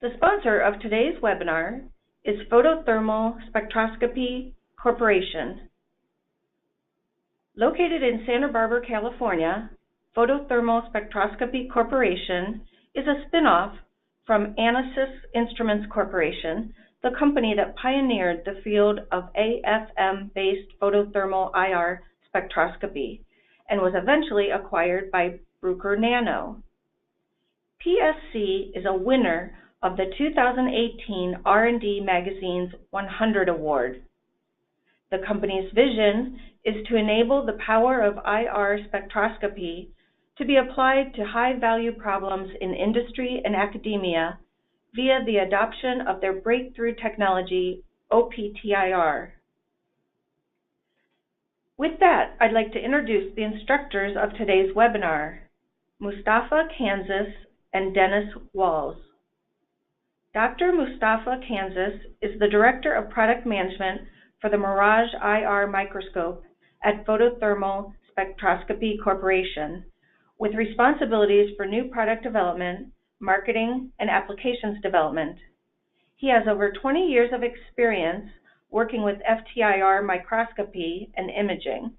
The sponsor of today's webinar is Photothermal Spectroscopy Corporation. Located in Santa Barbara, California, Photothermal Spectroscopy Corporation is a spin-off from Kansiz Instruments Corporation, the company that pioneered the field of AFM-based photothermal IR spectroscopy and was eventually acquired by Bruker Nano. PSC is a winner of the 2018 R&D Magazine's 100 Award. The company's vision is to enable the power of IR spectroscopy to be applied to high-value problems in industry and academia via the adoption of their breakthrough technology, O-PTIR. With that, I'd like to introduce the instructors of today's webinar, Mustafa, Kansiz, and Dennis Walls. Dr. Mustafa, Kansiz is the Director of Product Management for the Mirage IR microscope at Photothermal Spectroscopy Corporation, with responsibilities for new product development, marketing, and applications development. He has over 20 years of experience working with FTIR microscopy and imaging,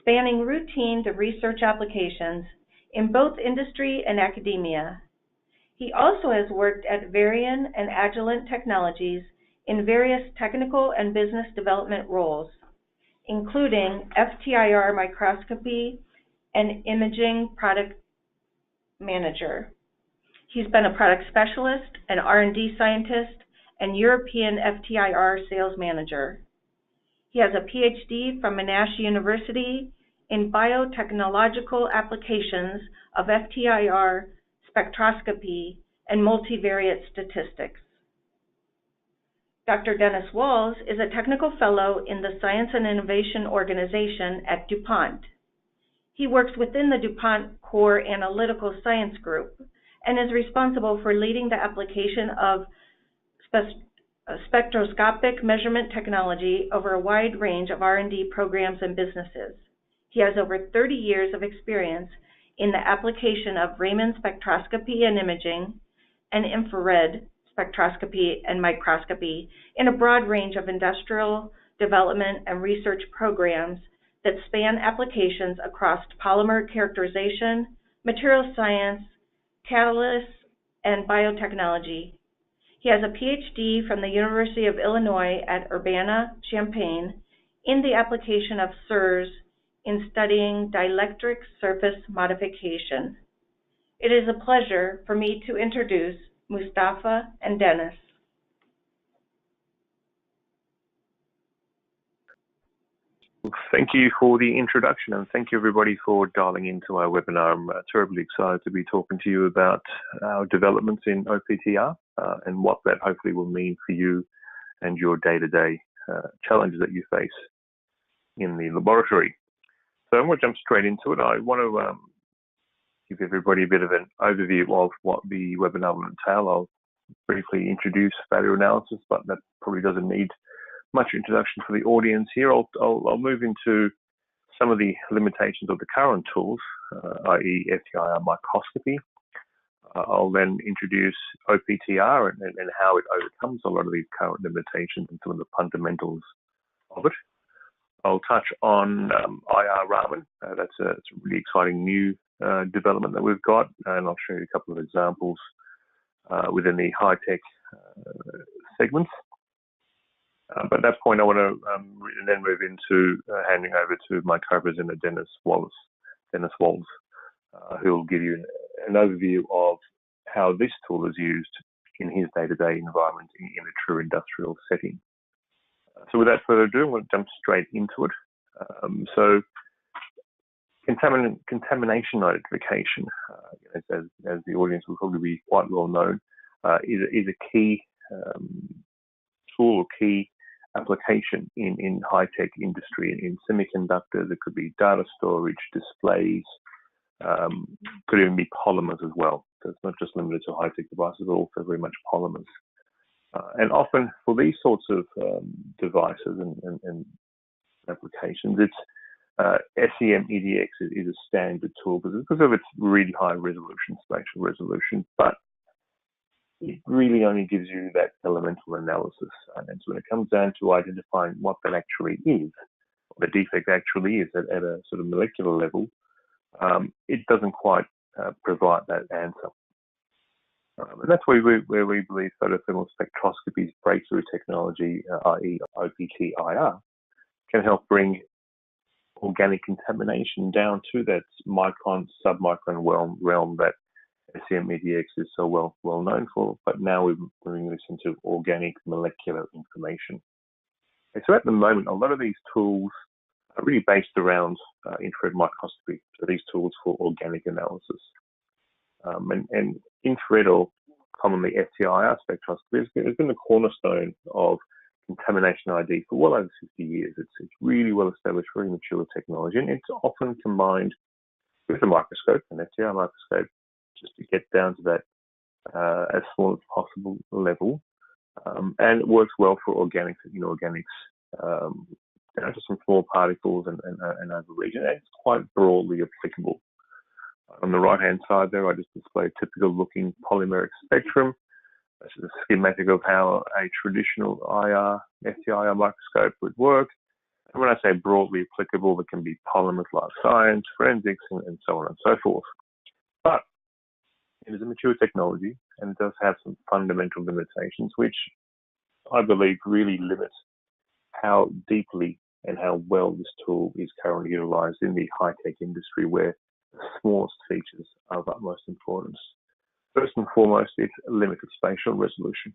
spanning routine to research applications in both industry and academia. He also has worked at Varian and Agilent Technologies in various technical and business development roles, including FTIR microscopy and imaging product manager. He's been a product specialist, an R&D scientist, and European FTIR sales manager. He has a PhD from Monash University in biotechnological applications of FTIR spectroscopy and multivariate statistics. Dr. Dennis Walls is a technical fellow in the Science and Innovation Organization at Dupont. He works within the Dupont Core Analytical Science Group and is responsible for leading the application of spectroscopic measurement technology over a wide range of R&D programs and businesses. He has over 30 years of experience in the application of Raman spectroscopy and imaging and infrared spectroscopy and microscopy in a broad range of industrial development and research programs that span applications across polymer characterization, material science, catalysts, and biotechnology. He has a PhD from the University of Illinois at Urbana-Champaign in the application of SIRS in studying dielectric surface modification. It is a pleasure for me to introduce Mustafa and Dennis. Thank you for the introduction, and thank you everybody for dialing into our webinar. I'm terribly excited to be talking to you about our developments in O-PTIR and what that hopefully will mean for you and your day-to-day challenges that you face in the laboratory. So I'm going to jump straight into it. I want to give everybody a bit of an overview of what the webinar will entail. I'll briefly introduce failure analysis, but that probably doesn't need much introduction for the audience here. I'll move into some of the limitations of the current tools, i.e. FTIR microscopy. I'll then introduce O-PTIR and how it overcomes a lot of these current limitations and some of the fundamentals of it. I'll touch on IR+Raman. That's a really exciting new development that we've got, and I'll show you a couple of examples within the high-tech segments. But at that point, I want to then move into handing over to my co-presenter, Dennis Walls, who will give you an overview of how this tool is used in his day-to-day environment in a true industrial setting. So without further ado, I'm going to jump straight into it. So contamination identification, as the audience will probably be quite well known, is a key tool, key application in high-tech industry. In semiconductors, it could be data storage, displays, could even be polymers as well. So it's not just limited to high-tech devices, but also very much polymers. And often for these sorts of devices and applications, it's SEM-EDX is a standard tool because of its really high resolution, spatial resolution. But it really only gives you that elemental analysis. And so when it comes down to identifying what that actually is, what the defect actually is at a sort of molecular level, it doesn't quite provide that answer. And that's where we believe photothermal spectroscopy's breakthrough technology, i.e. O-PTIR, can help bring organic contamination down to that micron, submicron realm that SEM-EDX is so well known for, but now we're bringing this into organic molecular information. And so at the moment, a lot of these tools are really based around infrared microscopy, so these tools for organic analysis. And infrared, or commonly FTIR spectroscopy, has been the cornerstone of contamination ID for well over 50 years. It's really well established, very mature technology, and it's often combined with a microscope, an FTIR microscope, just to get down to that as small as possible level. And it works well for organics and inorganics, just some small particles and over region. And it's quite broadly applicable. On the right-hand side there, I just display a typical looking polymeric spectrum. This is a schematic of how a traditional FTIR microscope would work. And when I say broadly applicable, it can be polymers, life science, forensics, and so on and so forth. But it is a mature technology, and it does have some fundamental limitations, which I believe really limit how deeply and how well this tool is currently utilized in the high-tech industry, where the smallest features are of utmost importance. First and foremost, it's limited spatial resolution.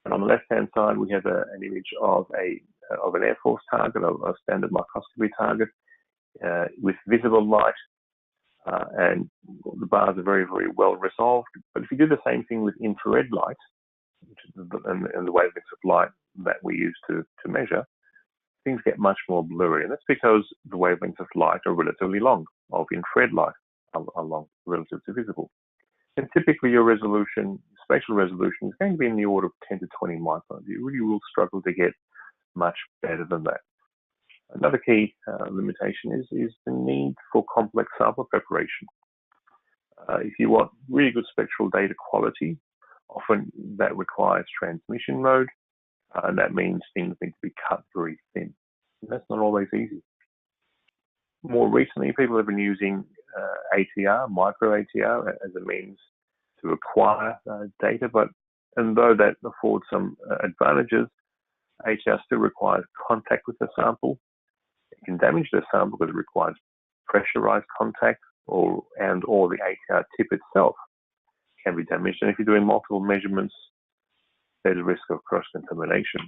And on the left-hand side, we have an image of an Air Force target, a standard microscopy target, with visible light. And the bars are very, very well resolved. But if you do the same thing with infrared light, and the wavelengths of light that we use to measure, things get much more blurry. And that's because the wavelengths of light are relatively long, of infrared light are long, relative to visible. And typically your resolution, spatial resolution, is going to be in the order of 10 to 20 microns. You really will struggle to get much better than that. Another key limitation is the need for complex sample preparation. If you want really good spectral data quality, often that requires transmission mode, and that means things need to be cut very thin. And that's not always easy. More recently, people have been using ATR, micro ATR, as a means to acquire data, and though that affords some advantages, ATR still requires contact with the sample. It can damage the sample because it requires pressurized contact, or the ATR tip itself can be damaged. And if you're doing multiple measurements, there's a risk of cross-contamination.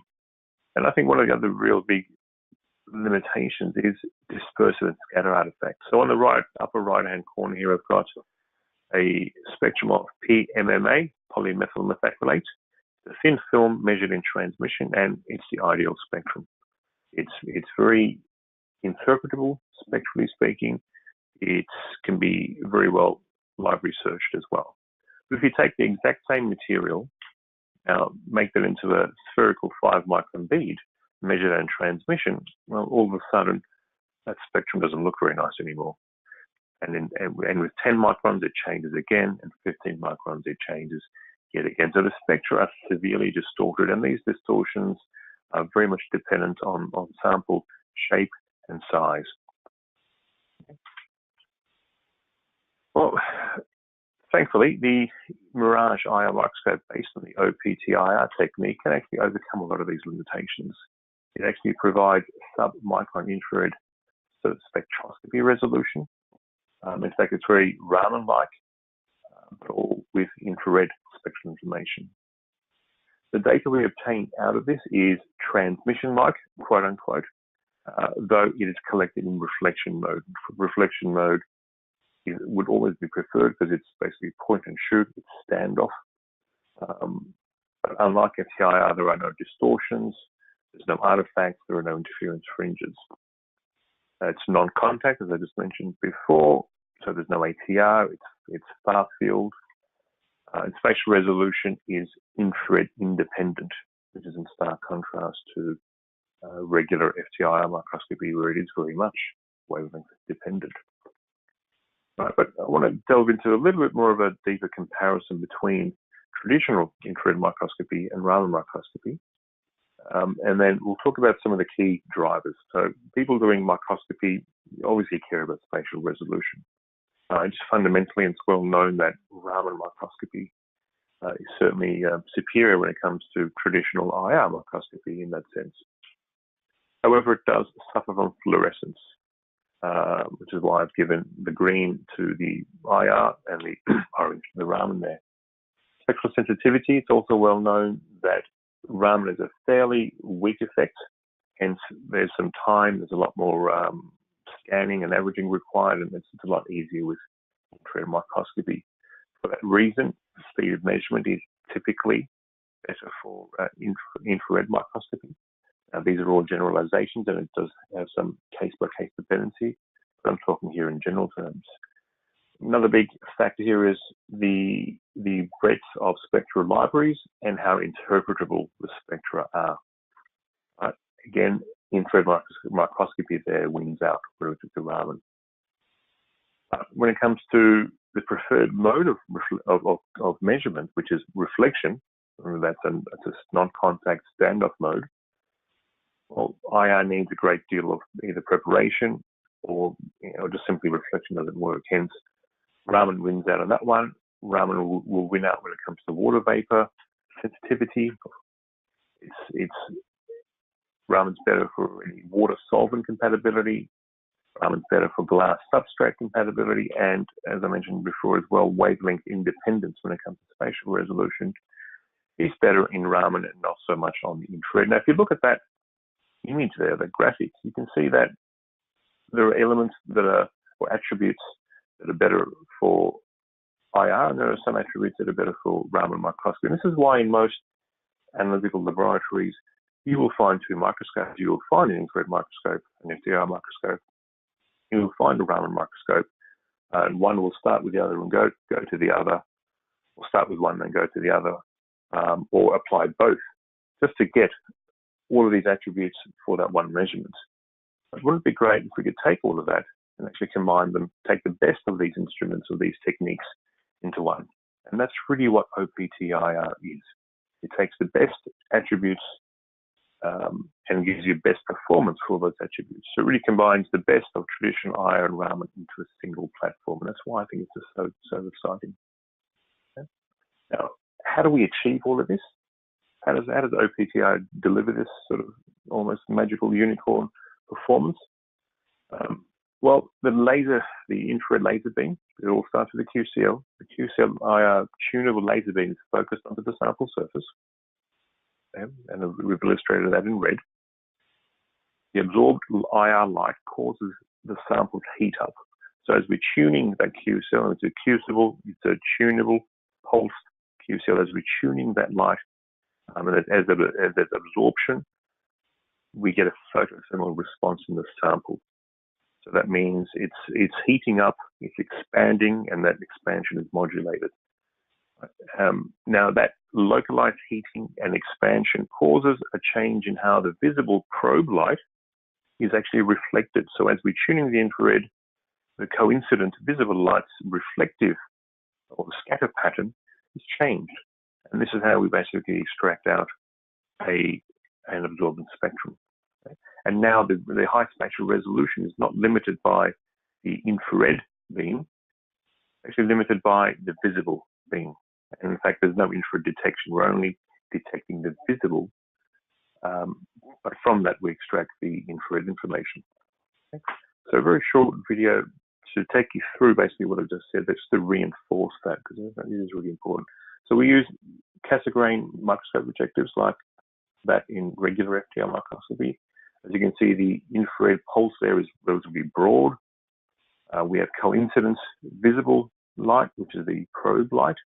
And I think one of the other real big limitations is dispersive and scatter artifacts. So on the upper right-hand corner here, I've got a spectrum of PMMA, polymethyl methacrylate, the thin film measured in transmission, and it's the ideal spectrum. It's very interpretable, spectrally speaking. It can be very well library searched as well. But if you take the exact same material, now make that into a spherical 5-micron bead, measure that in transmission, well, all of a sudden, that spectrum doesn't look very nice anymore. And with 10 microns, it changes again, and 15 microns, it changes yet again. So the spectra are severely distorted, and these distortions are very much dependent on sample shape and size. Well, thankfully, the Mirage IR microscope based on the O-PTIR technique can actually overcome a lot of these limitations. It actually provides sub-micron infrared sort of spectroscopy resolution. In fact, it's very Raman-like, but all with infrared spectral information. The data we obtain out of this is transmission-like, quote unquote, though it is collected in reflection mode. Reflection mode would always be preferred because it's basically point and shoot, it's standoff. But unlike FTIR, there are no distortions, there's no artifacts, there are no interference fringes. It's non-contact, as I just mentioned before, so there's no ATR, it's far field. And spatial resolution is infrared independent, which is in stark contrast to regular FTIR microscopy, where it is very much wavelength dependent. Right, but I want to delve into a little bit more of a deeper comparison between traditional infrared microscopy and Raman microscopy. And then we'll talk about some of the key drivers. So people doing microscopy obviously care about spatial resolution. It's fundamentally, it's well known that Raman microscopy is certainly superior when it comes to traditional IR microscopy in that sense. However, it does suffer from fluorescence, which is why I've given the green to the IR and the orange to the Raman there. Spectral sensitivity, it's also well known that Raman is a fairly weak effect, hence there's some time, there's a lot more scanning and averaging required, and it's a lot easier with infrared microscopy. For that reason, speed of measurement is typically better for infrared microscopy. Now, these are all generalizations, and it does have some case-by-case dependency, but I'm talking here in general terms. Another big factor here is the breadth of spectral libraries and how interpretable the spectra are. Again, infrared microscopy there wins out relative to Raman. When it comes to the preferred mode of measurement, which is reflection, that's a non-contact standoff mode, well, IR needs a great deal of either preparation or just simply reflection doesn't work. Hence, Raman wins out on that one. Raman will win out when it comes to water vapor sensitivity. Raman's better for any water solvent compatibility. Raman's better for glass substrate compatibility, and as I mentioned before as well, wavelength independence when it comes to spatial resolution is better in Raman and not so much on the infrared. Now, if you look at that image there, the graphic, you can see that there are elements that are, or attributes that are better for IR, and there are some attributes that are better for Raman microscopy. And this is why in most analytical laboratories, you will find two microscopes. You will find an infrared microscope, an FTIR microscope. You will find a Raman microscope, and one will start with the other and go to the other, or start with one and go to the other, or apply both, just to get all of these attributes for that one measurement. But wouldn't it be great if we could take all of that and actually combine them, take the best of these instruments or these techniques into one? And that's really what O-PTIR is. It takes the best attributes and gives you best performance for those attributes. So it really combines the best of traditional IR and Raman into a single platform. And that's why I think it's just so exciting. Okay. Now, how do we achieve all of this? How does O-PTIR deliver this sort of almost magical unicorn performance? Well, the infrared laser beam, it all starts with the QCL. The QCL IR tunable laser beam is focused onto the sample surface. And we've illustrated that in red. The absorbed IR light causes the sample to heat up. So as we're tuning that QCL, it's a tunable pulsed QCL. As we're tuning that light, and as there's absorption, we get a photothermal response in the sample. So that means it's heating up, it's expanding, and that expansion is modulated. Now that localized heating and expansion causes a change in how the visible probe light is actually reflected. So as we're tuning the infrared, the coincident visible light's reflective or the scatter pattern is changed. And this is how we basically extract out an absorbance spectrum. Okay? And now the high spatial resolution is not limited by the infrared beam, actually limited by the visible beam. And in fact, there's no infrared detection. We're only detecting the visible, but from that we extract the infrared information. Okay? So a very short video to take you through basically what I've just said, just to reinforce that, because that is really important. So we use Cassegrain microscope objectives like that in regular FTIR microscopy. As you can see, the infrared pulse there is relatively broad. We have coincidence visible light, which is the probe light.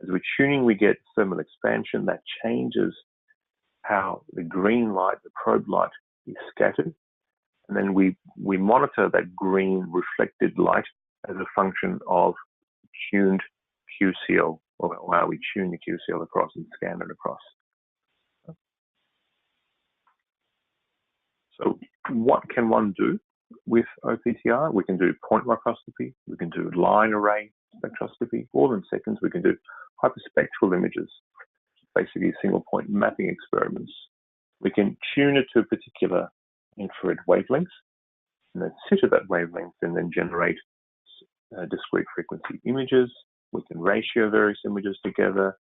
As we're tuning, we get thermal expansion that changes how the green light, the probe light, is scattered. And then we monitor that green reflected light as a function of tuned QCL, or how we tune the QCL across and scan it across. So what can one do with O-PTIR? We can do point microscopy, we can do line array spectroscopy, all in seconds. We can do hyperspectral images, basically single point mapping experiments. We can tune it to a particular infrared wavelength, and then sit at that wavelength and then generate discrete frequency images. We can ratio various images together,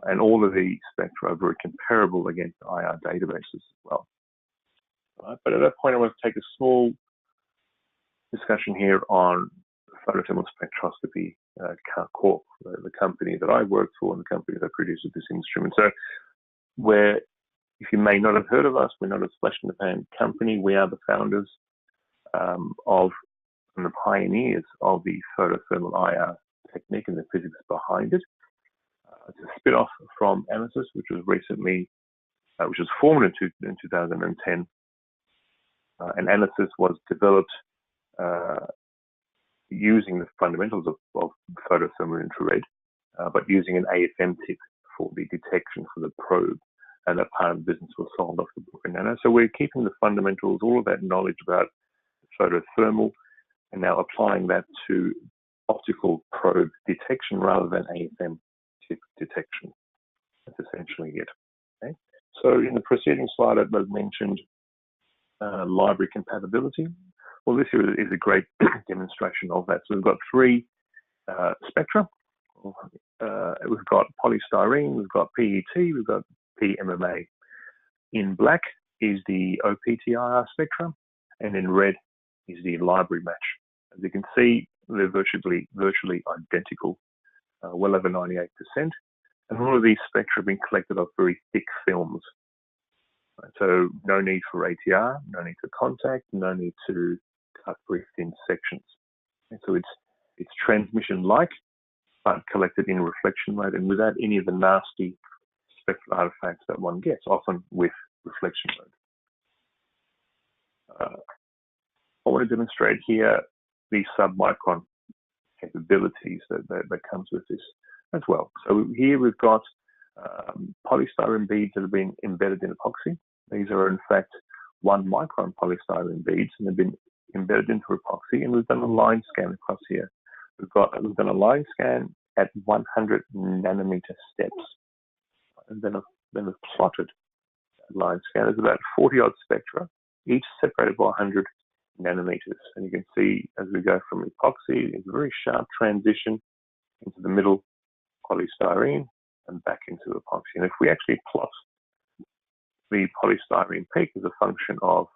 and all of the spectra are very comparable against IR databases as well. But at that point, I want to take a small discussion here on photothermal spectroscopy, Corp, the company that I work for and the company that produces this instrument. So where, if you may not have heard of us, we're not a flash in the pan company. We are the founders of and the pioneers of the photothermal IR technique and the physics behind it. It's a spin-off from Kansiz, which was formed in 2010. And Kansiz was developed using the fundamentals of photothermal infrared, but using an AFM tip for the detection for the probe. And that part of the business was sold off to Dupont. So we're keeping the fundamentals, all of that knowledge about photothermal, and now applying that to optical probe detection rather than AFM tip detection. That's essentially it. Okay? So in the preceding slide, I mentioned library compatibility. Well, this here is a great demonstration of that. So we've got three spectra. We've got polystyrene, we've got PET, we've got PMMA. In black is the O-PTIR spectra, and in red is the library match. As you can see, they're virtually identical, well over 98%. And all of these spectra have been collected off very thick films. So no need for ATR, no need for contact, no need to cut very thin sections. And so it's transmission-like, but collected in reflection mode and without any of the nasty spectral artifacts that one gets, often with reflection mode. I want to demonstrate here the submicron capabilities that comes with this as well. So here we've got polystyrene beads that have been embedded in epoxy. These are in fact 1 micron polystyrene beads, and they've been embedded into epoxy, and we've done a line scan across here. We've done a line scan at 100 nanometer steps, and then we've plotted that line scan. There's about 40 odd spectra, each separated by 100 nanometers. And you can see as we go from epoxy, it's a very sharp transition into the middle polystyrene and back into epoxy. And if we actually plot the polystyrene peak as a function of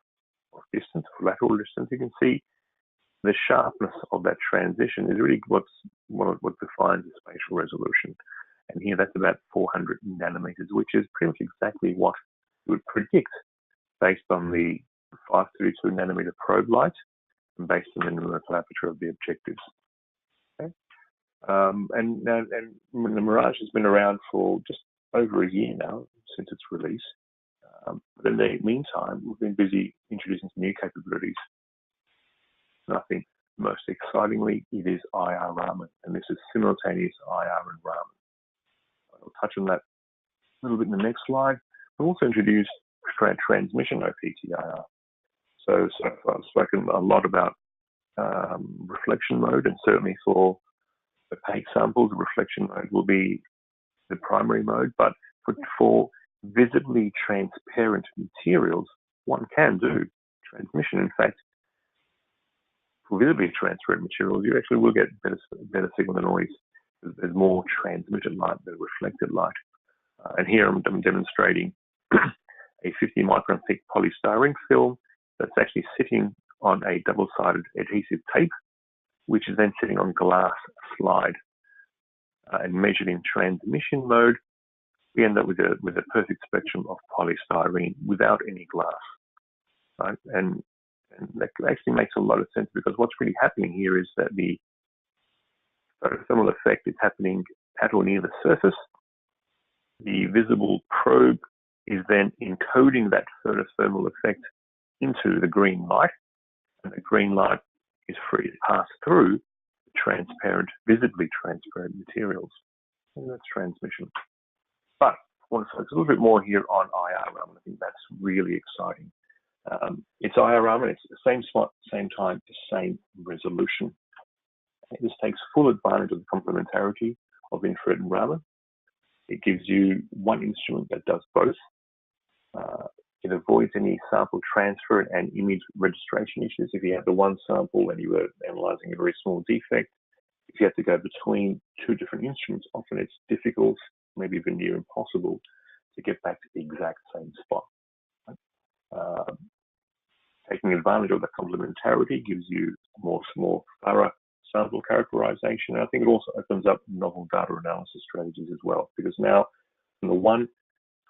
distance, or lateral distance, you can see the sharpness of that transition is really what defines the spatial resolution. And here that's about 400 nanometers, which is pretty much exactly what you would predict based on the 532 nanometer probe light and based on the numerical aperture of the objectives. Okay. And the Mirage has been around for just over a year now since its release. But in the meantime, we've been busy introducing some new capabilities. And I think most excitingly, it is IR+Raman, and this is simultaneous IR and Raman. I'll touch on that a little bit in the next slide. We've also introduced transmission O-PTIR. So far I've spoken a lot about reflection mode, and certainly for opaque samples, reflection mode will be the primary mode, but for visibly transparent materials, one can do transmission. In fact, for visibly transparent materials, you actually will get better signal to noise. There's more transmitted light than reflected light. And here I'm demonstrating a 50 micron thick polystyrene film that's actually sitting on a double-sided adhesive tape, which is then sitting on glass slide and measured in transmission mode. We end up with a perfect spectrum of polystyrene without any glass, right? And that actually makes a lot of sense, because what's really happening here is that the photothermal effect is happening at or near the surface. The visible probe is then encoding that photothermal effect into the green light, and the green light is free to pass through transparent, visibly transparent materials. And that's transmission. But I want to focus a little bit more here on IR+Raman. I think that's really exciting. It's IR+Raman, it's the same spot, same time, the same resolution. This takes full advantage of the complementarity of infrared and Raman. It gives you one instrument that does both. It avoids any sample transfer and image registration issues. If you had the one sample and you were analyzing a very small defect, if you have to go between two different instruments, often it's difficult, maybe even near impossible, to get back to the exact same spot. Taking advantage of the complementarity gives you more thorough sample characterization. And I think it also opens up novel data analysis strategies as well, because now, in the one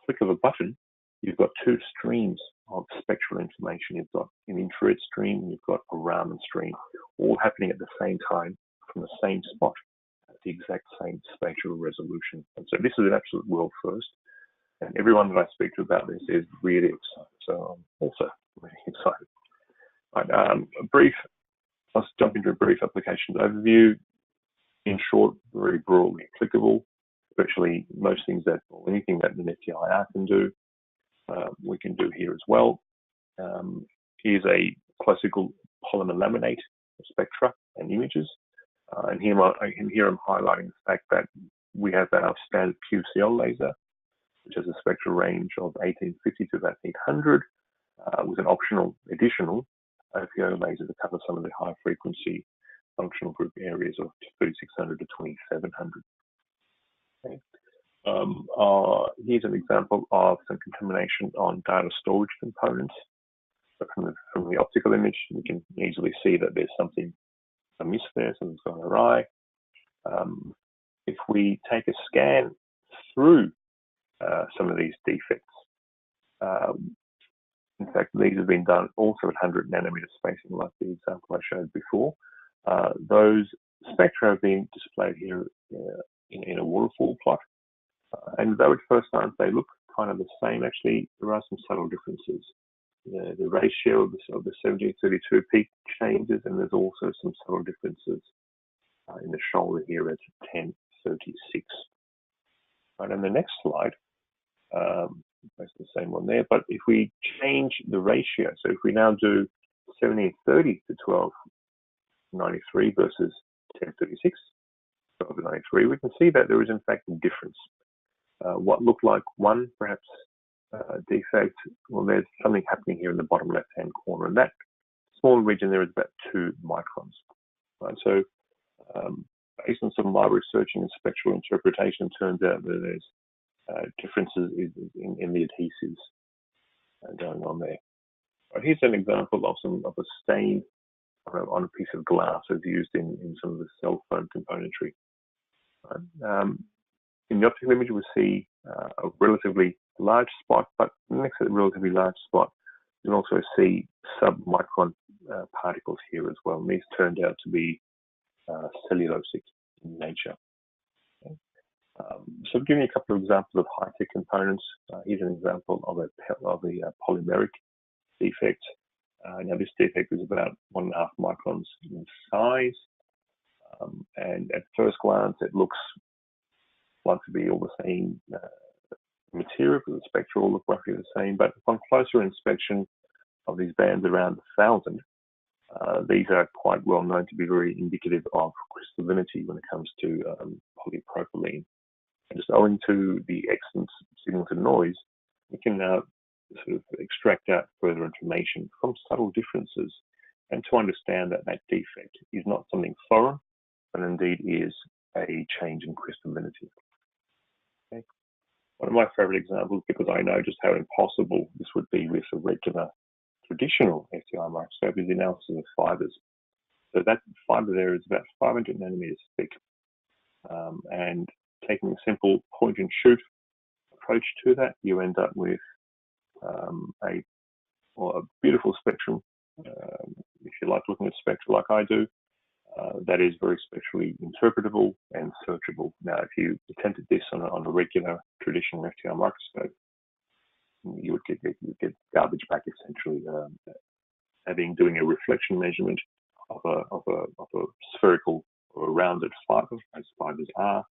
click of a button, you've got two streams of spectral information. You've got an infrared stream and you've got a Raman stream, all happening at the same time from the same spot at the exact same spatial resolution. And so this is an absolute world first. And everyone that I speak to about this is really excited. So I'm also really excited. Right, let's jump into a brief applications overview. In short, very broadly applicable. Virtually most things that, or anything that an FTIR can do, we can do here as well. Here's a classical polymer laminate spectra and images. And here I'm highlighting the fact that we have our standard QCL laser, which has a spectral range of 1850 to about 800, with an optional additional OPO laser to cover some of the high frequency functional group areas of 3600 to 2700. Okay. Here's an example of some contamination on data storage components. So from the optical image, we can easily see that there's something amiss there, something's gone awry. If we take a scan through some of these defects, in fact, these have been done also at 100 nanometer spacing, like the example I showed before. Those spectra have been displayed here in a waterfall plot. And though at first glance they look kind of the same, actually there are some subtle differences. The ratio of the 1732 peak changes, and there's also some subtle differences in the shoulder here at 1036. Right, and the next slide, that's the same one there, but if we change the ratio, so if we now do 1730 to 1293 versus 1036, 1293, we can see that there is in fact a difference. What looked like one perhaps defect, well, there's something happening here in the bottom left-hand corner, and that small region there is about 2 microns. Right? So based on some library searching and spectral interpretation, it turns out that there's differences in the adhesives going on there. Right, here's an example of a stain on a piece of glass as used in some of the cell phone componentry. Right? In the optical image, we see a relatively large spot, but next to the relatively large spot, you can also see submicron particles here as well. And these turned out to be cellulosic in nature. Okay. So I've given you a couple of examples of high-tech components. Here's an example of a polymeric defect. Now this defect is about 1.5 microns in size, and at first glance it looks like to be all the same material, because the spectra all look roughly the same, but upon closer inspection of these bands around 1,000, these are quite well known to be very indicative of crystallinity when it comes to polypropylene. And just owing to the excellent signal to noise, we can now sort of extract out further information from subtle differences, and to understand that that defect is not something foreign, but indeed is a change in crystallinity. Okay. One of my favorite examples, because I know just how impossible this would be with a regular traditional FTIR microscope, is the analysis of fibers. So that fiber there is about 500 nanometers thick, and taking a simple point and shoot approach to that, you end up with a beautiful spectrum. If you like looking at spectra like I do, that is very spectrally interpretable and searchable. Now, if you attempted this on a regular traditional FTIR microscope, you would get garbage back essentially. Doing a reflection measurement of a spherical or a rounded fiber, as fibers are,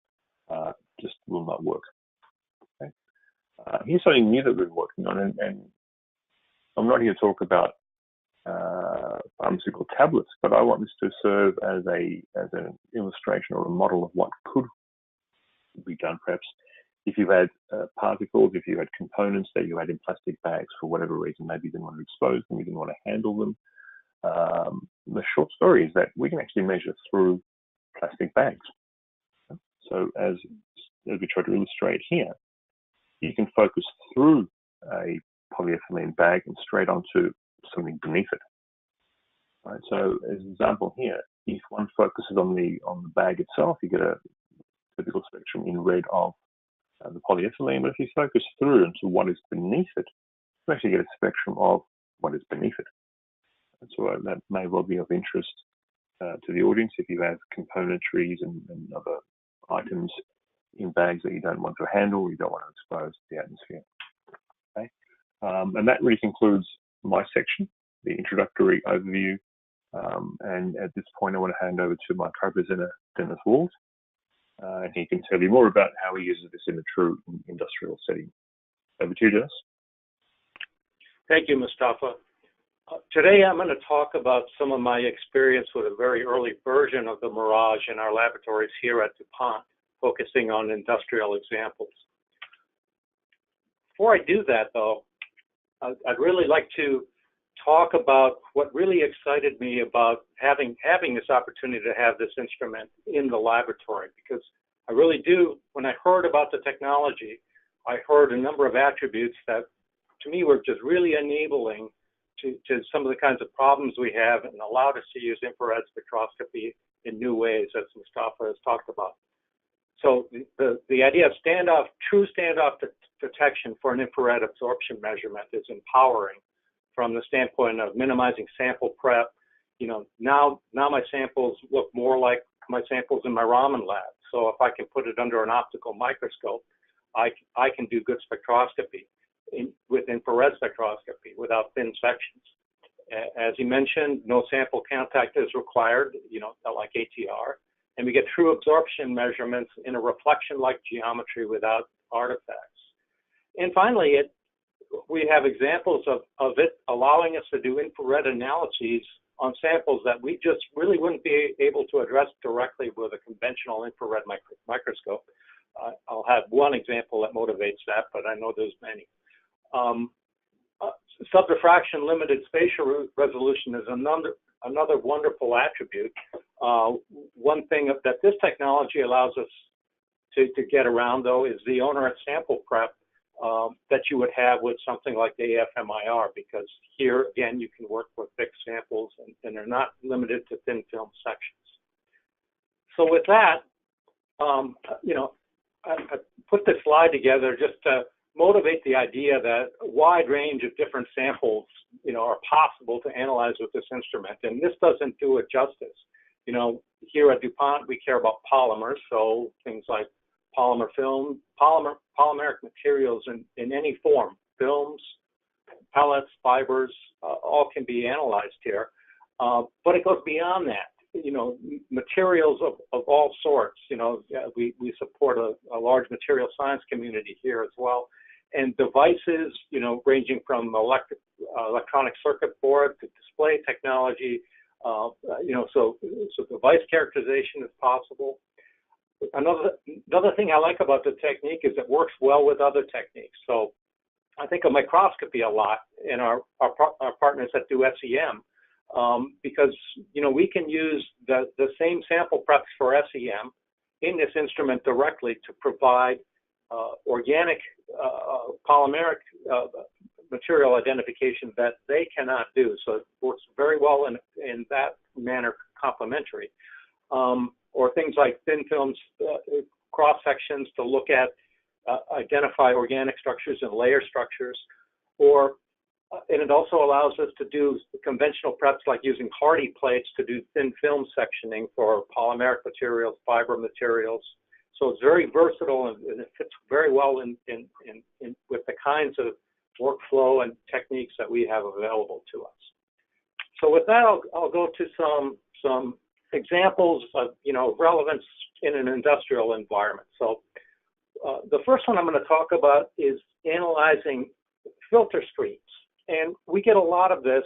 just will not work. Okay. Here's something new that we're working on, and I'm not here to talk about pharmaceutical tablets, but I want this to serve as an illustration or a model of what could be done perhaps if you had particles, if you had components that you had in plastic bags for whatever reason. Maybe you didn't want to expose them, you didn't want to handle them. The short story is that we can actually measure through plastic bags. So as we try to illustrate here, you can focus through a polyethylene bag and straight onto something beneath it. Right. So as an example here, if one focuses on the bag itself, you get a typical spectrum in red of the polyethylene. But if you focus through into what is beneath it, you actually get a spectrum of what is beneath it. And so that may well be of interest to the audience if you have componentries and other items in bags that you don't want to handle, you don't want to expose to the atmosphere. Okay, and that really concludes my section, the introductory overview. And at this point, I want to hand over to my co-presenter, Dennis Walls, and he can tell you more about how he uses this in a true industrial setting. Over to you, Dennis. Thank you, Mustafa. Today, I'm going to talk about some of my experience with a very early version of the Mirage in our laboratories here at Dupont, focusing on industrial examples. Before I do that, though, I'd really like to talk about what really excited me about having this opportunity to have this instrument in the laboratory, because I really do, when I heard about the technology, I heard a number of attributes that to me were just really enabling to some of the kinds of problems we have and allowed us to use infrared spectroscopy in new ways, as Mustafa has talked about. So the idea of true standoff detection for an infrared absorption measurement is empowering from the standpoint of minimizing sample prep. You know, now my samples look more like my samples in my Raman lab. So if I can put it under an optical microscope, I can do good spectroscopy with infrared spectroscopy without thin sections. As you mentioned, no sample contact is required, you know, like ATR. And we get true absorption measurements in a reflection-like geometry without artifacts. And finally, we have examples of it allowing us to do infrared analyses on samples that we just really wouldn't be able to address directly with a conventional infrared microscope. I'll have one example that motivates that, but I know there's many. Subdiffraction limited spatial resolution is another wonderful attribute. One thing that this technology allows us to get around, though, is the onerous sample prep that you would have with something like the AFMIR, because here, again, you can work with fixed samples and they're not limited to thin film sections. So with that, you know, I put this slide together just to motivate the idea that a wide range of different samples, you know, are possible to analyze with this instrument. And this doesn't do it justice. You know, here at Dupont, we care about polymers, so things like polymer film, polymeric materials in any form, films, pellets, fibers, all can be analyzed here. But it goes beyond that. You know, materials of all sorts. You know, we support a large material science community here as well. And devices, you know, ranging from electronic circuit board to display technology, you know, so device characterization is possible. Another thing I like about the technique is it works well with other techniques. So I think of microscopy a lot in our partners that do SEM, because, you know, we can use the same sample preps for SEM in this instrument directly to provide organic polymeric material identification that they cannot do. So it works very well in that manner, complementary. Or things like thin films, cross sections to look at, identify organic structures and layer structures, and it also allows us to do conventional preps like using Hardy plates to do thin film sectioning for polymeric materials, fiber materials. So it's very versatile and it fits very well with the kinds of workflow and techniques that we have available to us. So with that, I'll go to some examples of, you know, relevance in an industrial environment. So the first one I'm going to talk about is analyzing filter streams. And we get a lot of this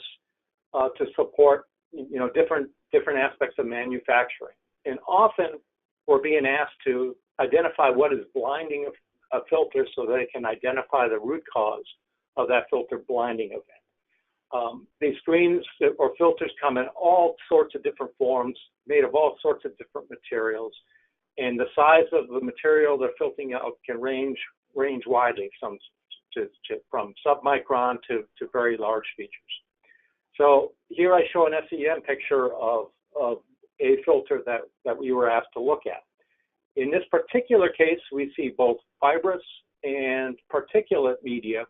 to support, you know, different aspects of manufacturing. And often we're being asked to identify what is blinding a filter so they can identify the root cause of that filter blinding event. These screens or filters come in all sorts of different forms, made of all sorts of different materials, and the size of the material they're filtering out can range widely, from submicron to very large features. So here I show an SEM picture of a filter that we were asked to look at. In this particular case, we see both fibrous and particulate media.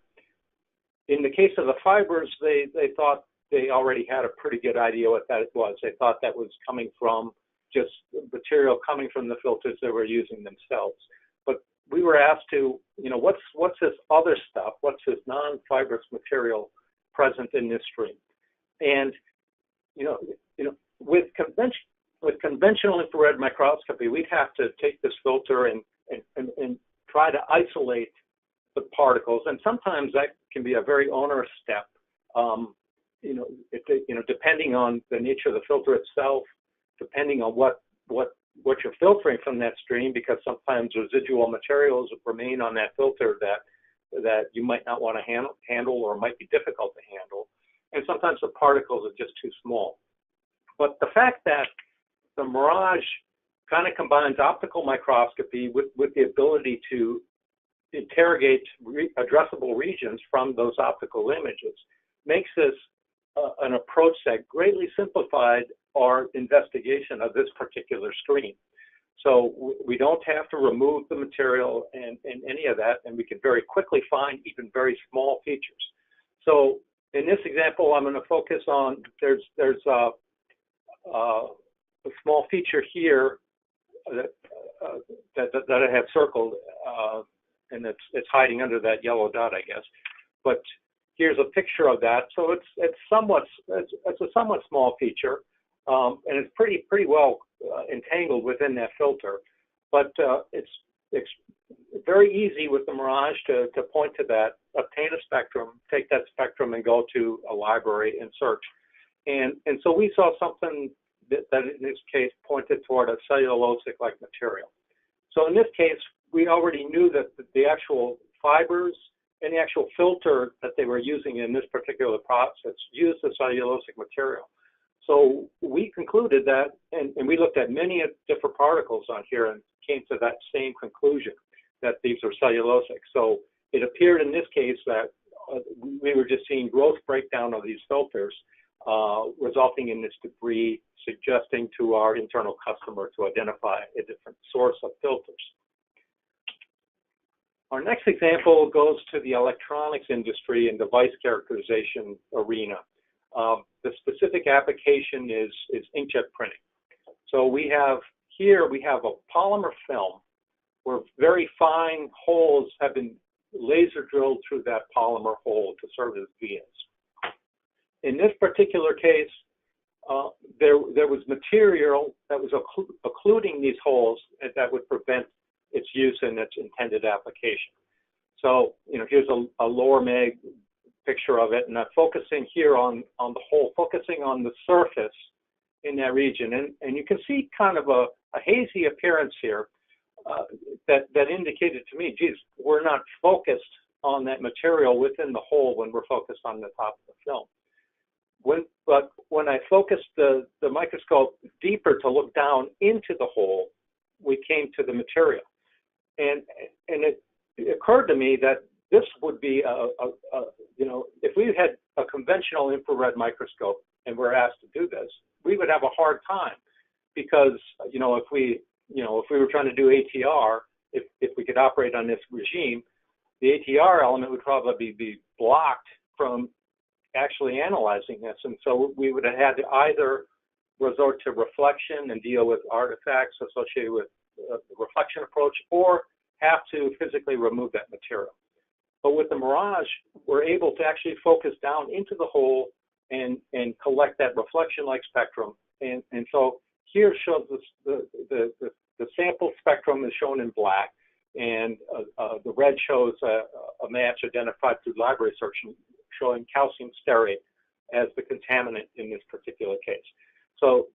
In the case of the fibers, they thought they already had a pretty good idea what that was. They thought that was coming from just material coming from the filters they were using themselves. But we were asked to, what's this other stuff? What's this non-fibrous material present in this stream? And with conventional infrared microscopy, we'd have to take this filter and try to isolate the particles, and sometimes that can be a very onerous step. Depending on the nature of the filter itself, depending on what you're filtering from that stream, because sometimes residual materials remain on that filter that you might not want to handle or might be difficult to handle, and sometimes the particles are just too small. But the fact that the Mirage kind of combines optical microscopy with the ability to interrogate addressable regions from those optical images makes this an approach that greatly simplified our investigation of this particular stream. So we don't have to remove the material and any of that, and we can very quickly find even very small features. So in this example, I'm going to focus on, there's a small feature here that I have circled, and it's hiding under that yellow dot, I guess. But here's a picture of that. So it's a somewhat small feature, and it's pretty well entangled within that filter. But it's very easy with the Mirage to point to that, obtain a spectrum, take that spectrum, and go to a library and search. And so we saw something that in this case pointed toward a cellulosic-like material. So in this case, we already knew that the actual fibers and the actual filter that they were using in this particular process used the cellulosic material. So we concluded that, and we looked at many different particles on here and came to that same conclusion, that these are cellulosic. So it appeared in this case that we were just seeing gross breakdown of these filters, resulting in this debris, suggesting to our internal customer to identify a different source of filters. Our next example goes to the electronics industry and device characterization arena. The specific application is inkjet printing. So we have a polymer film where very fine holes have been laser drilled through that polymer hole to serve as vias. In this particular case, there was material that was occluding these holes that would prevent its use in its intended application. So, here's a lower mag picture of it, and I'm focusing here on the hole, focusing on the surface in that region. And you can see kind of a hazy appearance here that indicated to me, geez, we're not focused on that material within the hole when we're focused on the top of the film. But when I focused the microscope deeper to look down into the hole, we came to the material. And it occurred to me that this would be if we had a conventional infrared microscope and we're asked to do this, we would have a hard time, because if we were trying to do ATR, if we could operate on this regime, the ATR element would probably be blocked from actually analyzing this, and so we would have had to either resort to reflection and deal with artifacts associated with the reflection approach, or have to physically remove that material. But with the Mirage, we're able to actually focus down into the hole and collect that reflection-like spectrum. And so here shows the sample spectrum is shown in black, and the red shows a match identified through library search showing calcium stearate as the contaminant in this particular case. So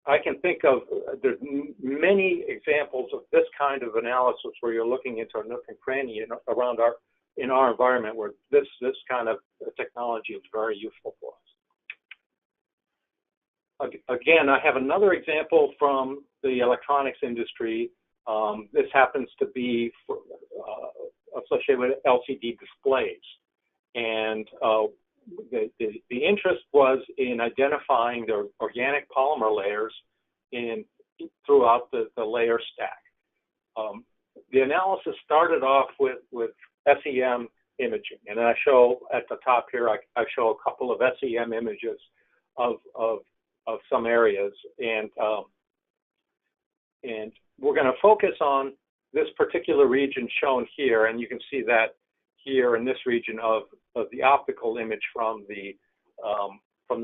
I can think of, there's many examples of this kind of analysis where you're looking into a nook and cranny in our environment where this kind of technology is very useful for us. Again, I have another example from the electronics industry. This happens to be associated with LCD displays. And the interest was in identifying the organic polymer layers throughout the layer stack. The analysis started off with SEM imaging, and I show at the top here, I show a couple of SEM images of some areas, and we're going to focus on this particular region shown here, and you can see that here in this region of the optical image from the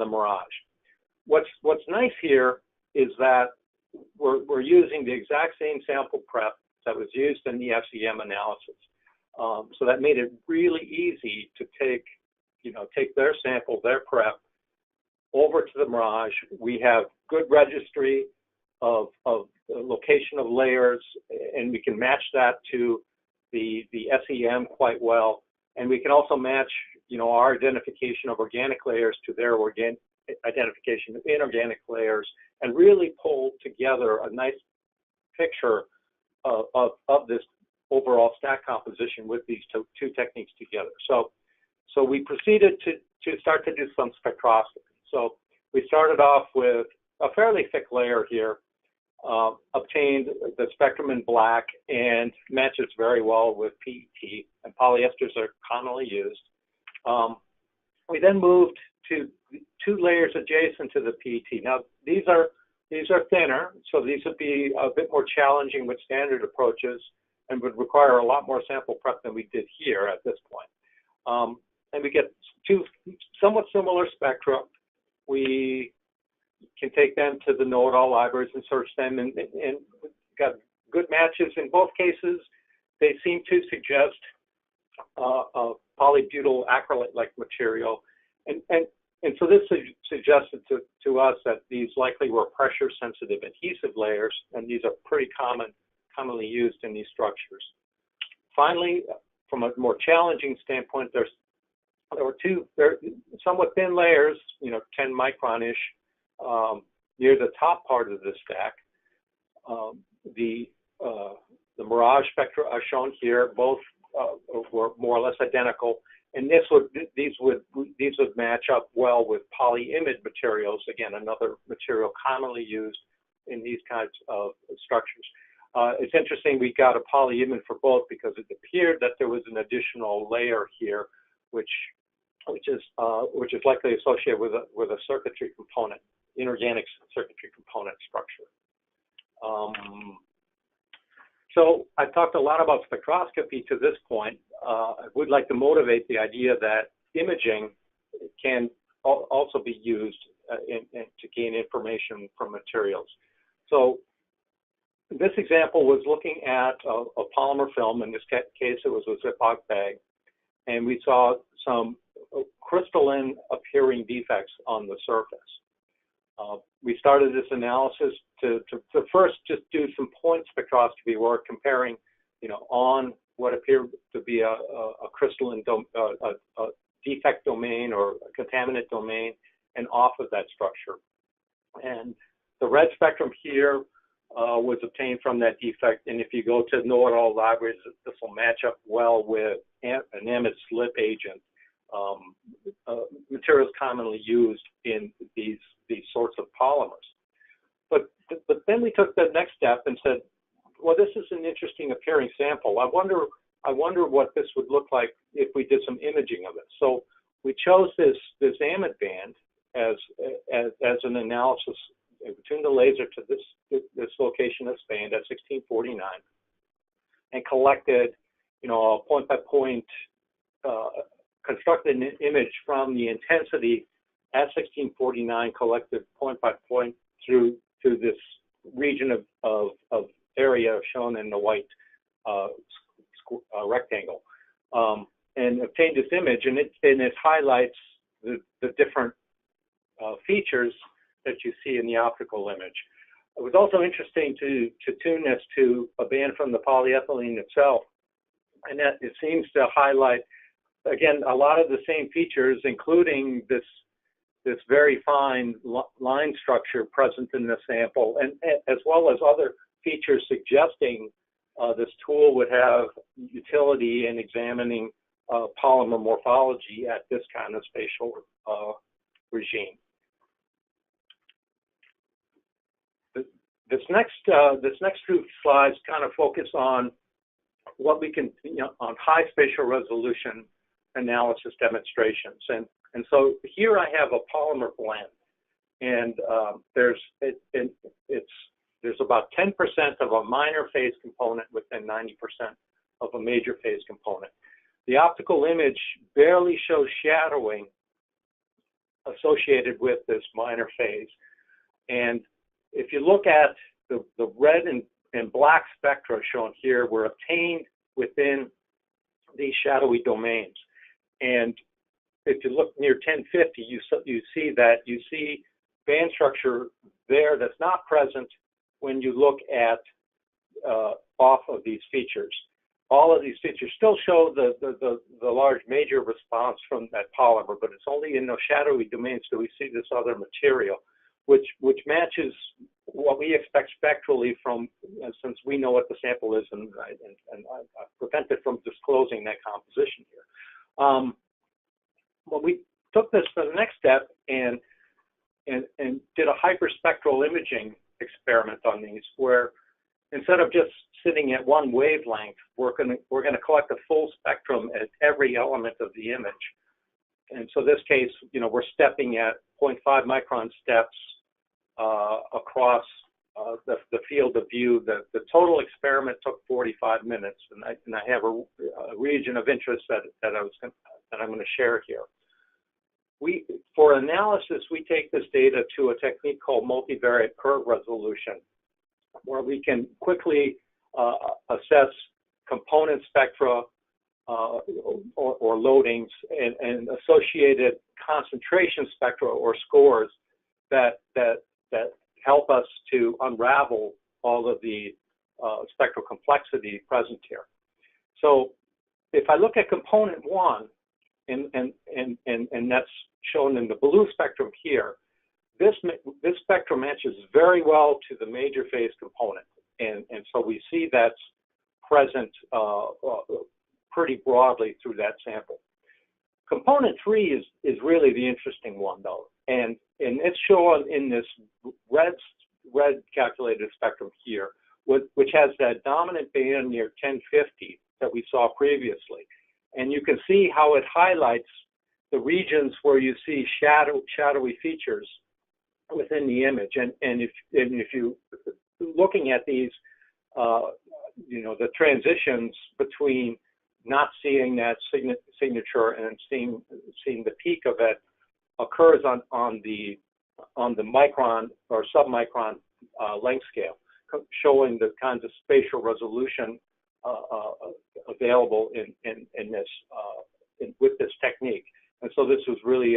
mirage. What's nice here is that we're using the exact same sample prep that was used in the SEM analysis. So that made it really easy to take their sample, their prep, over to the mirage. We have good registry of the location of layers, and we can match that to the SEM quite well. And we can also match, our identification of organic layers to their identification of inorganic layers, and really pull together a nice picture of this overall stack composition with these two techniques together. So we proceeded to start to do some spectroscopy. So we started off with a fairly thick layer here, obtained the spectrum in black, and matches very well with PET, and polyesters are commonly used. We then moved to two layers adjacent to the PET. Now these are thinner, so these would be a bit more challenging with standard approaches and would require a lot more sample prep than we did here at this point. And we get two somewhat similar spectra. We can take them to the know-it-all libraries and search them, and got good matches in both cases. They seem to suggest a polybutyl acrylate-like material, and so this suggested to us that these likely were pressure-sensitive adhesive layers, and these are pretty commonly used in these structures. Finally, from a more challenging standpoint, there were they're somewhat thin layers, 10 micron-ish, near the top part of the stack. The mirage spectra are shown here. Both were more or less identical, and these would match up well with polyimide materials. Again, another material commonly used in these kinds of structures. It's interesting we got a polyimide for both because it appeared that there was an additional layer here, which is likely associated with a circuitry component, inorganic circuitry component structure. So I've talked a lot about spectroscopy to this point. I would like to motivate the idea that imaging can also be used to gain information from materials. So this example was looking at a polymer film. In this case, it was a Ziploc bag, and we saw some crystalline appearing defects on the surface. We started this analysis to first just do some point spectroscopy work, comparing, on what appeared to be a crystalline a defect domain or a contaminant domain, and off of that structure. And the red spectrum here was obtained from that defect. And if you go to know-it-all libraries, this will match up well with an amide slip agent, materials commonly used in these sorts of polymers. But then we took the next step and said, well, this is an interesting appearing sample. I wonder what this would look like if we did some imaging of it. So we chose this amide band as an analysis. We tuned the laser to this location of this band at 1649, and collected, a point-by-point constructed an image from the intensity at 1649, collected point by point through to this region of area shown in the white rectangle, and obtained this image, and it highlights the different features that you see in the optical image. It was also interesting to tune this to a band from the polyethylene itself, and that it seems to highlight, again, a lot of the same features, including this very fine line structure present in the sample, and as well as other features suggesting this tool would have utility in examining polymer morphology at this kind of spatial regime. This next few slides kind of focus on what we can, on high spatial resolution analysis demonstrations. And so here I have a polymer blend, and there's about 10% of a minor phase component within 90% of a major phase component. The optical image barely shows shadowing associated with this minor phase. And if you look at the red and black spectra shown here, were obtained within these shadowy domains. And if you look near 1050, you see band structure there that's not present when you look at off of these features. All of these features still show the large major response from that polymer, but it's only in those shadowy domains that we see this other material, which matches what we expect spectrally from, since we know what the sample is, and I prevented from disclosing that composition here. Well, we took this to the next step and did a hyperspectral imaging experiment on these, where instead of just sitting at one wavelength, we're going to collect a full spectrum at every element of the image. And so this case, we're stepping at 0.5 micron steps across the field of view. The total experiment took 45 minutes, and I have a region of interest that I'm going to share here. For analysis, we take this data to a technique called multivariate curve resolution, where we can quickly assess component spectra or loadings and associated concentration spectra or scores that help us to unravel all of the spectral complexity present here. So if I look at component one, and that's shown in the blue spectrum here, this spectrum matches very well to the major phase component, and so we see that's present pretty broadly through that sample. Component three is really the interesting one, though, and it's shown in this red calculated spectrum here, which has that dominant band near 1050 that we saw previously, and you can see how it highlights the regions where you see shadowy features within the image, and if you looking at these, the transitions between not seeing that signature and seeing the peak of it occurs on the micron or submicron length scale, showing the kinds of spatial resolution available in this with this technique. And so this was really,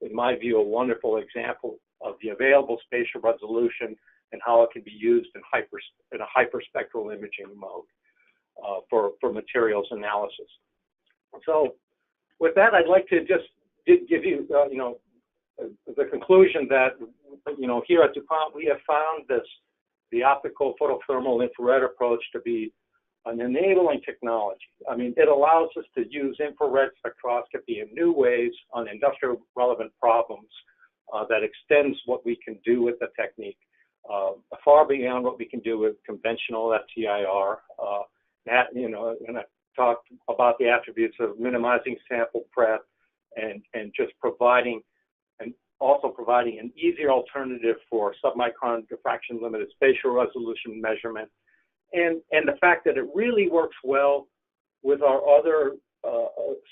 in my view, a wonderful example of the available spatial resolution and how it can be used in a hyperspectral imaging mode for materials analysis. So with that, I'd like to just give you, the conclusion that, here at Dupont, we have found the optical photothermal infrared approach to be an enabling technology. I mean, it allows us to use infrared spectroscopy in new ways on industrial relevant problems that extends what we can do with the technique far beyond what we can do with conventional FTIR. And I talked about the attributes of minimizing sample prep and just providing an easier alternative for submicron diffraction limited spatial resolution measurement. And the fact that it really works well with our other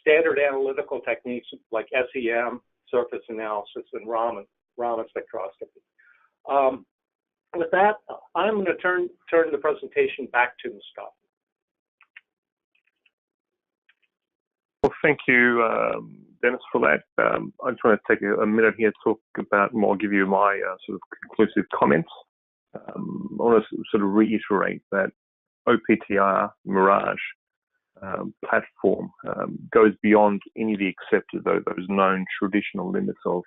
standard analytical techniques like SEM, surface analysis, and Raman spectroscopy. With that, I'm going to turn the presentation back to Mustafa. Well, thank you, Dennis, for that. I just want to take a minute here to talk about more, give you my sort of conclusive comments. I want to sort of reiterate that O-PTIR Mirage platform goes beyond any of the accepted, those known traditional limits of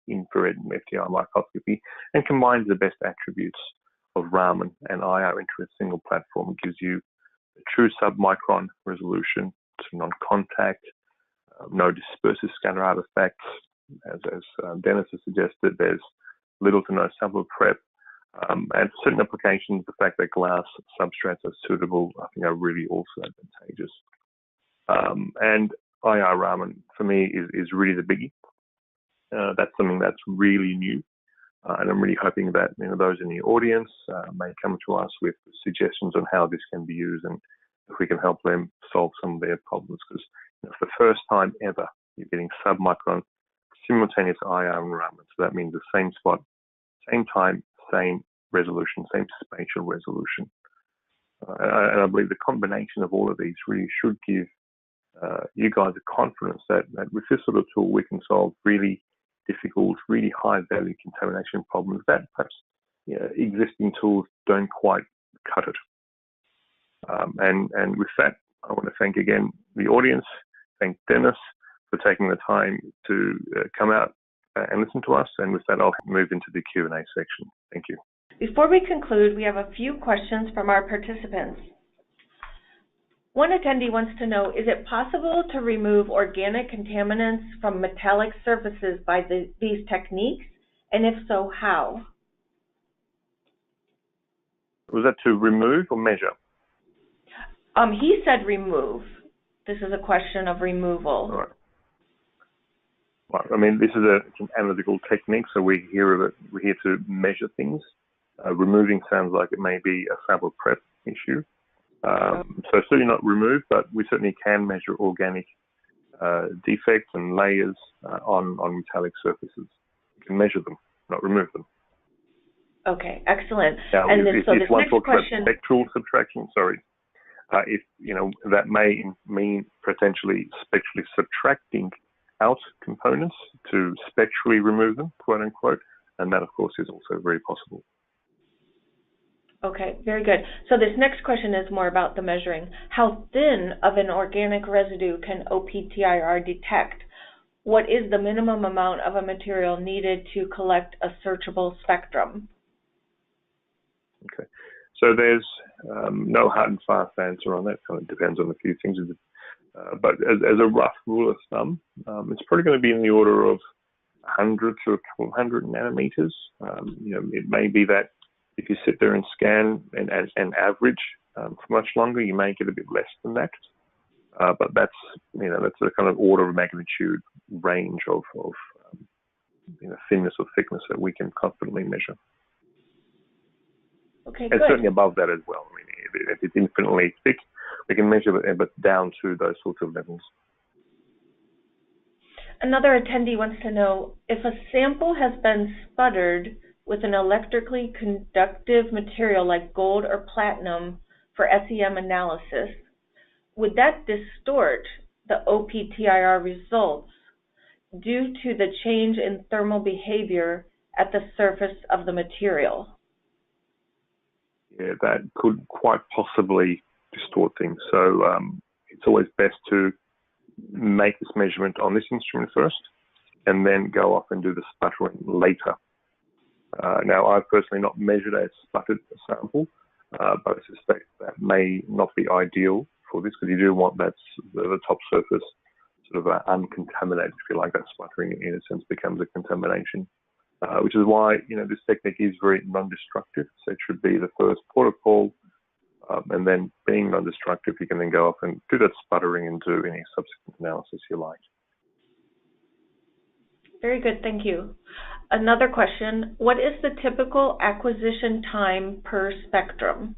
infrared and FTIR microscopy, and combines the best attributes of Raman and IR into a single platform. It gives you a true submicron resolution, non-contact, no dispersive scanner artifacts. As Dennis has suggested, there's little to no sample prep. And for certain applications, the fact that glass substrates are suitable, I think, are really also advantageous. And IR+Raman, for me, is really the biggie. That's something that's really new. And I'm really hoping that those in the audience may come to us with suggestions on how this can be used and if we can help them solve some of their problems. Because for the first time ever, you're getting submicron simultaneous IR+Raman. So that means the same spot, same time, same resolution, same spatial resolution. And I believe the combination of all of these really should give you guys the confidence that with this sort of tool, we can solve really difficult, really high-value contamination problems that perhaps existing tools don't quite cut it. And with that, I want to thank again the audience, thank Dennis for taking the time to come out and listen to us. And with that, I'll move into the Q&A section. Thank you. Before we conclude, we have a few questions from our participants. One attendee wants to know, is it possible to remove organic contaminants from metallic surfaces by these techniques? And if so, how? Was that to remove or measure? He said remove. This is a question of removal. All right. Well, I mean, this is it's an analytical technique, so we're here to measure things. Removing sounds like it may be a sample prep issue. So certainly not remove, but we certainly can measure organic defects and layers on metallic surfaces. We can measure them, not remove them. Okay, excellent. Now, and then, if this one next talks question, about spectral subtraction, if that may mean potentially spectrally subtracting out components to spectrally remove them, quote unquote, and that of course is also very possible. Okay, very good. So this next question is more about the measuring. How thin of an organic residue can O-PTIR detect? What is the minimum amount of a material needed to collect a searchable spectrum? Okay, so there's no hard and fast answer on that. It kind of depends on a few things. But as a rough rule of thumb, it's probably going to be in the order of 100 to a couple of hundred nanometers. It may be that if you sit there and scan and average for much longer, you may get a bit less than that. But that's a kind of order of magnitude range of thinness or thickness that we can confidently measure. Okay, and good. certainly above that as well. I mean, if it's infinitely thick, we can measure it, but down to those sorts of levels. Another attendee wants to know, if a sample has been sputtered with an electrically conductive material like gold or platinum for SEM analysis, would that distort the O-PTIR results due to the change in thermal behavior at the surface of the material? Yeah, that could quite possibly distort things. So it's always best to make this measurement on this instrument first and then go off and do the sputtering later. Now, I've personally not measured a sputtered sample, but I suspect that may not be ideal for this because you do want that the top surface sort of uncontaminated, if you like. That sputtering in a sense becomes a contamination, which is why this technique is very non-destructive. So it should be the first port of call, and then being non-destructive, you can then go off and do that sputtering and do any subsequent analysis you like. Very good, thank you. Another question, what is the typical acquisition time per spectrum?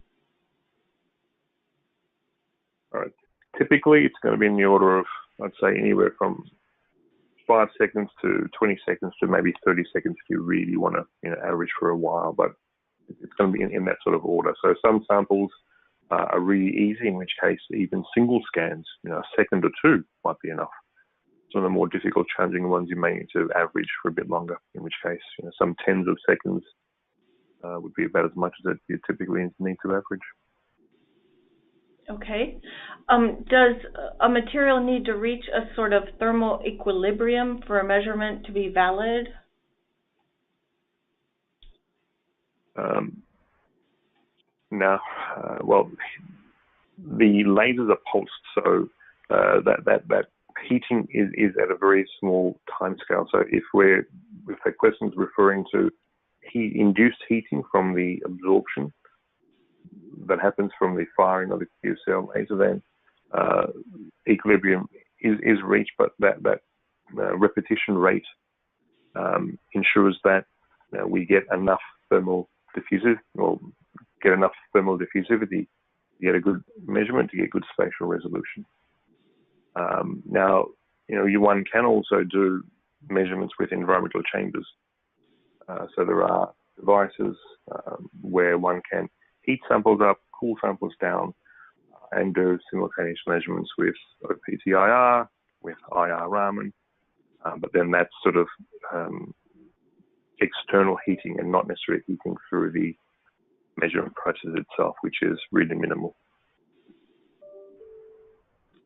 All right. Typically, it's going to be in the order of, I'd say, anywhere from 5 seconds to 20 seconds to maybe 30 seconds if you really want to average for a while, but it's going to be in that sort of order. So some samples are really easy, in which case even single scans, a second or two might be enough. Some of the more difficult, challenging ones you may need to average for a bit longer, in which case, some tens of seconds would be about as much as you typically need to average. Okay. Does a material need to reach a sort of thermal equilibrium for a measurement to be valid? Well, the lasers are pulsed, so that heating is at a very small time scale. So if the question is referring to induced heating from the absorption that happens from the firing of the QCL laser, then equilibrium is reached, but that repetition rate ensures that we get enough thermal diffusivity, or get enough thermal diffusivity to get a good measurement, to get good spatial resolution. Now, one can also do measurements with environmental chambers. So there are devices where one can heat samples up, cool samples down, and do simultaneous measurements with O-PTIR, with IR+Raman, but then that's sort of external heating and not necessarily heating through the measurement process itself, which is really minimal.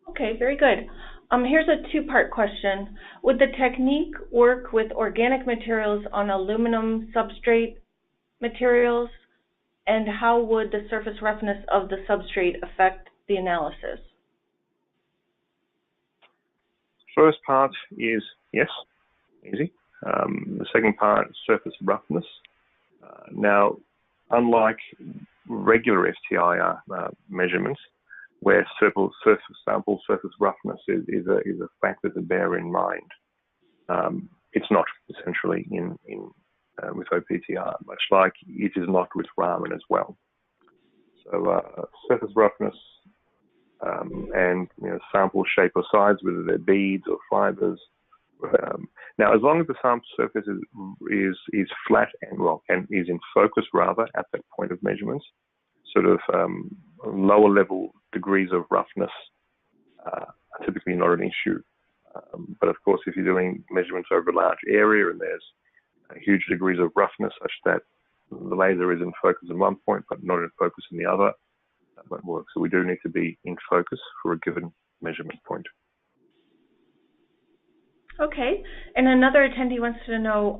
Okay, very good. Here's a two-part question. Would the technique work with organic materials on aluminum substrate materials? And how would the surface roughness of the substrate affect the analysis? First part is yes, easy. The second part, surface roughness. Now, unlike regular FTIR measurements, where surface sample surface roughness is a factor to bear in mind, it's not essentially with O-PTIR, much like it is not with Raman as well. So surface roughness and sample shape or size, whether they're beads or fibers. Now, as long as the sample surface is flat and is in focus rather at that point of measurements, sort of lower level degrees of roughness are typically not an issue. But of course, if you're doing measurements over a large area and there's huge degrees of roughness such that the laser is in focus at one point but not in focus in the other, that won't work. So we do need to be in focus for a given measurement point. Okay, and another attendee wants to know,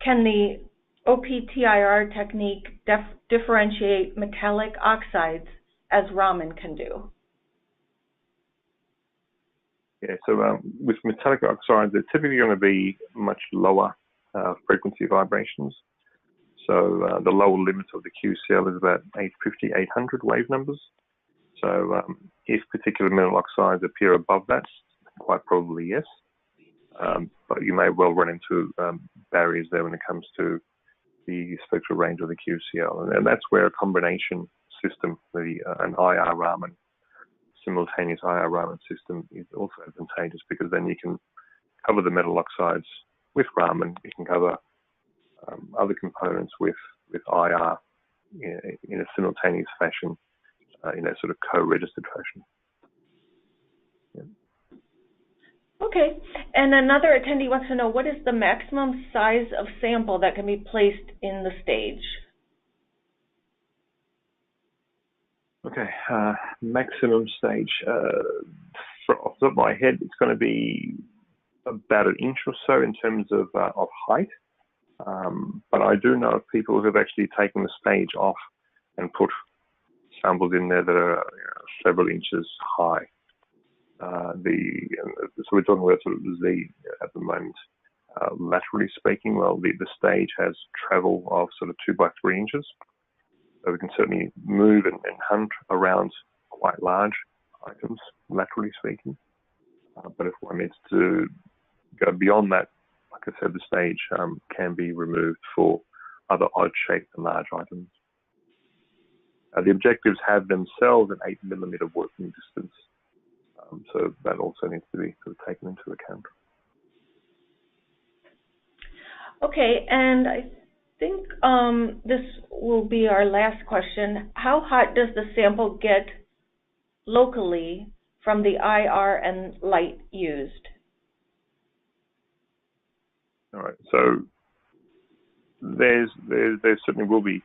can the O-PTIR technique differentiate metallic oxides as Raman can do? Yeah, so with metallic oxides, they're typically going to be much lower frequency vibrations. So the lower limit of the QCL is about 850, 800 wave numbers. So if particular metal oxides appear above that, quite probably yes. But you may well run into barriers there when it comes to the spectral range of the QCL. And that's where a combination system, an IR+Raman, simultaneous IR+Raman system is also advantageous, because then you can cover the metal oxides with Raman, you can cover other components with IR in a simultaneous fashion, in a sort of co-registered fashion. Yeah. Okay, and another attendee wants to know, what is the maximum size of sample that can be placed in the stage? Okay, maximum stage. Off the top of my head, it's going to be about an inch or so in terms of height. But I do know of people who have actually taken the stage off and put samples in there that are several inches high. So we're talking about sort of Z at the moment. Laterally speaking, well, the stage has travel of sort of 2 by 3 inches. So we can certainly move and hunt around quite large items, laterally speaking. But if one needs to go beyond that, like I said, the stage can be removed for other odd-shaped and large items. The objectives have themselves an 8mm working distance. So that also needs to be sort of taken into account. Okay, and I think this will be our last question. How hot does the sample get locally from the IR and light used? All right. So there certainly will be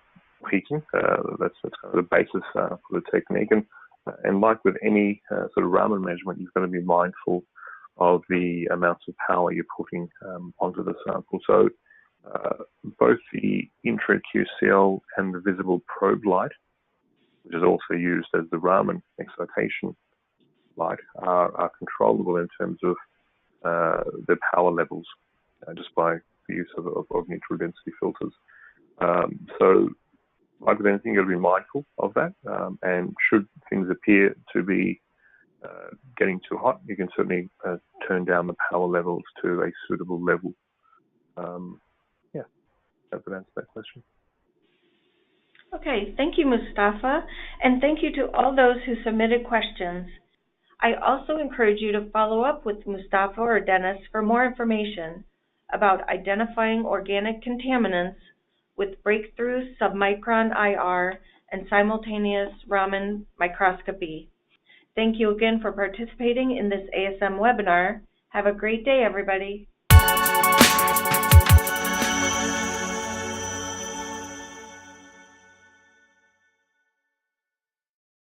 peaking. That's kind of the basis for the technique. And like with any sort of Raman measurement, you've got to be mindful of the amounts of power you're putting onto the sample. So both the intra-QCL and the visible probe light, which is also used as the Raman excitation light, are controllable in terms of their power levels just by the use of neutral density filters. So like with anything, you've got to be mindful of that. And should things appear to be getting too hot, you can certainly turn down the power levels to a suitable level. Yeah, that would answer that question. Okay, thank you, Mustafa, and thank you to all those who submitted questions. I also encourage you to follow up with Mustafa or Dennis for more information about identifying organic contaminants with breakthrough submicron IR and simultaneous Raman microscopy. Thank you again for participating in this ASM webinar. Have a great day, everybody.